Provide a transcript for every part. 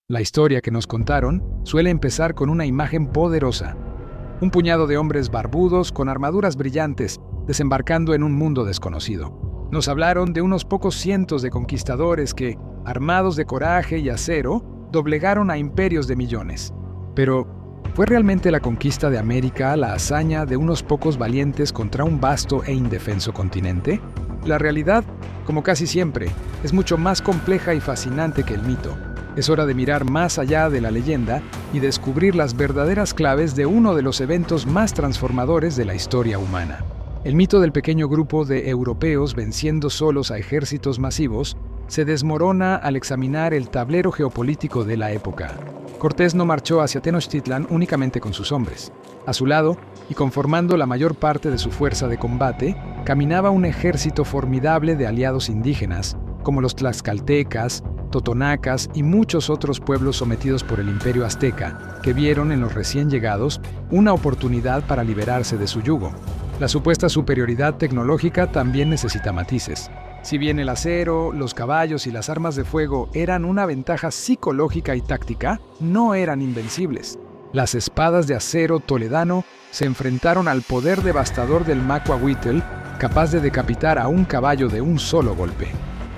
La historia que nos contaron suele empezar con una imagen poderosa. Un puñado de hombres barbudos con armaduras brillantes desembarcando en un mundo desconocido. Nos hablaron de unos pocos cientos de conquistadores que, armados de coraje y acero, doblegaron a imperios de millones. Pero, ¿fue realmente la conquista de América la hazaña de unos pocos valientes contra un vasto e indefenso continente? La realidad, como casi siempre, es mucho más compleja y fascinante que el mito. Es hora de mirar más allá de la leyenda y descubrir las verdaderas claves de uno de los eventos más transformadores de la historia humana. El mito del pequeño grupo de europeos venciendo solos a ejércitos masivos se desmorona al examinar el tablero geopolítico de la época. Cortés no marchó hacia Tenochtitlan únicamente con sus hombres. A su lado, y conformando la mayor parte de su fuerza de combate, caminaba un ejército formidable de aliados indígenas, como los tlaxcaltecas, totonacas y muchos otros pueblos sometidos por el imperio azteca, que vieron en los recién llegados una oportunidad para liberarse de su yugo. La supuesta superioridad tecnológica también necesita matices. Si bien el acero, los caballos y las armas de fuego eran una ventaja psicológica y táctica, no eran invencibles. Las espadas de acero toledano se enfrentaron al poder devastador del macuahuitl, capaz de decapitar a un caballo de un solo golpe.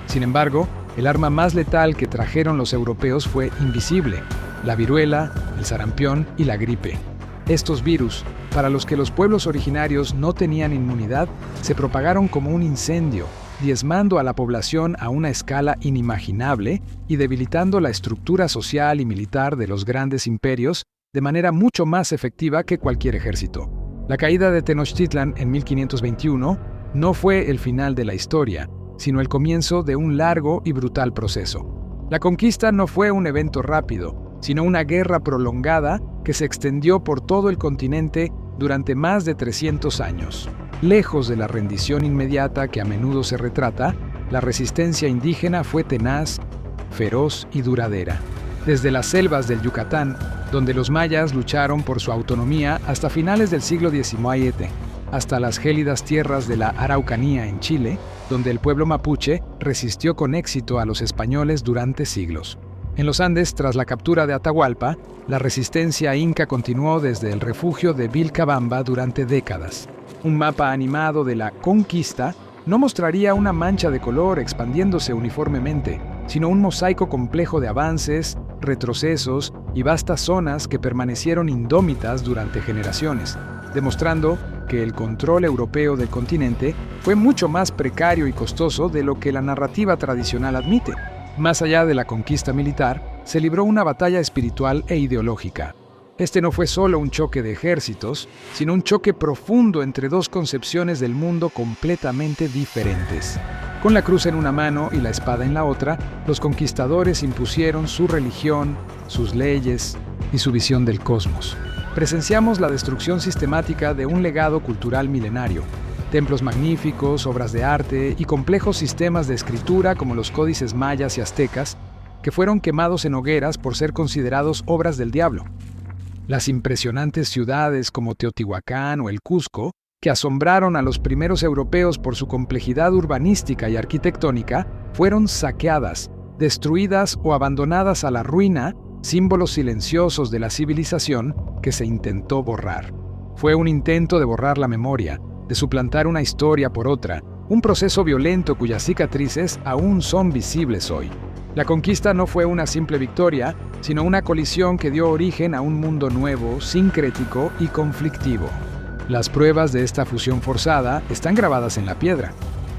Sin embargo, el arma más letal que trajeron los europeos fue invisible: la viruela, el sarampión y la gripe. Estos virus, para los que los pueblos originarios no tenían inmunidad, se propagaron como un incendio, diezmando a la población a una escala inimaginable y debilitando la estructura social y militar de los grandes imperios de manera mucho más efectiva que cualquier ejército. La caída de Tenochtitlan en 1521 no fue el final de la historia, sino el comienzo de un largo y brutal proceso. La conquista no fue un evento rápido, sino una guerra prolongada que se extendió por todo el continente durante más de 300 años. Lejos de la rendición inmediata que a menudo se retrata, la resistencia indígena fue tenaz, feroz y duradera. Desde las selvas del Yucatán, donde los mayas lucharon por su autonomía hasta finales del siglo XVII, hasta las gélidas tierras de la Araucanía en Chile, donde el pueblo mapuche resistió con éxito a los españoles durante siglos. En los Andes, tras la captura de Atahualpa, la resistencia inca continuó desde el refugio de Vilcabamba durante décadas. Un mapa animado de la conquista no mostraría una mancha de color expandiéndose uniformemente, sino un mosaico complejo de avances, retrocesos y vastas zonas que permanecieron indómitas durante generaciones, demostrando que el control europeo del continente fue mucho más precario y costoso de lo que la narrativa tradicional admite. Más allá de la conquista militar, se libró una batalla espiritual e ideológica. Este no fue solo un choque de ejércitos, sino un choque profundo entre dos concepciones del mundo completamente diferentes. Con la cruz en una mano y la espada en la otra, los conquistadores impusieron su religión, sus leyes y su visión del cosmos. Presenciamos la destrucción sistemática de un legado cultural milenario. Templos magníficos, obras de arte y complejos sistemas de escritura como los códices mayas y aztecas, que fueron quemados en hogueras por ser considerados obras del diablo. Las impresionantes ciudades como Teotihuacán o el Cusco, que asombraron a los primeros europeos por su complejidad urbanística y arquitectónica, fueron saqueadas, destruidas o abandonadas a la ruina, símbolos silenciosos de la civilización que se intentó borrar. Fue un intento de borrar la memoria, de suplantar una historia por otra, un proceso violento cuyas cicatrices aún son visibles hoy. La conquista no fue una simple victoria, sino una colisión que dio origen a un mundo nuevo, sincrético y conflictivo. Las pruebas de esta fusión forzada están grabadas en la piedra.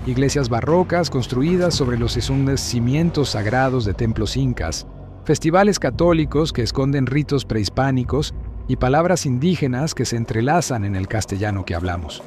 Iglesias barrocas construidas sobre los cimientos sagrados de templos incas, festivales católicos que esconden ritos prehispánicos y palabras indígenas que se entrelazan en el castellano que hablamos.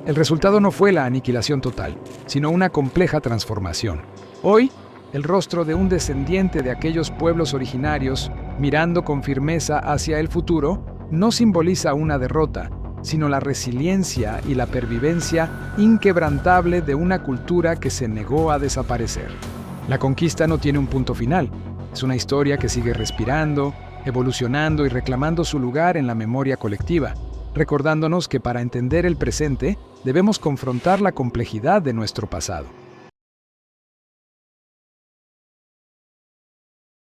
El resultado no fue la aniquilación total, sino una compleja transformación. Hoy, el rostro de un descendiente de aquellos pueblos originarios, mirando con firmeza hacia el futuro, no simboliza una derrota, sino la resiliencia y la pervivencia inquebrantable de una cultura que se negó a desaparecer. La conquista no tiene un punto final, es una historia que sigue respirando, evolucionando y reclamando su lugar en la memoria colectiva, recordándonos que para entender el presente debemos confrontar la complejidad de nuestro pasado.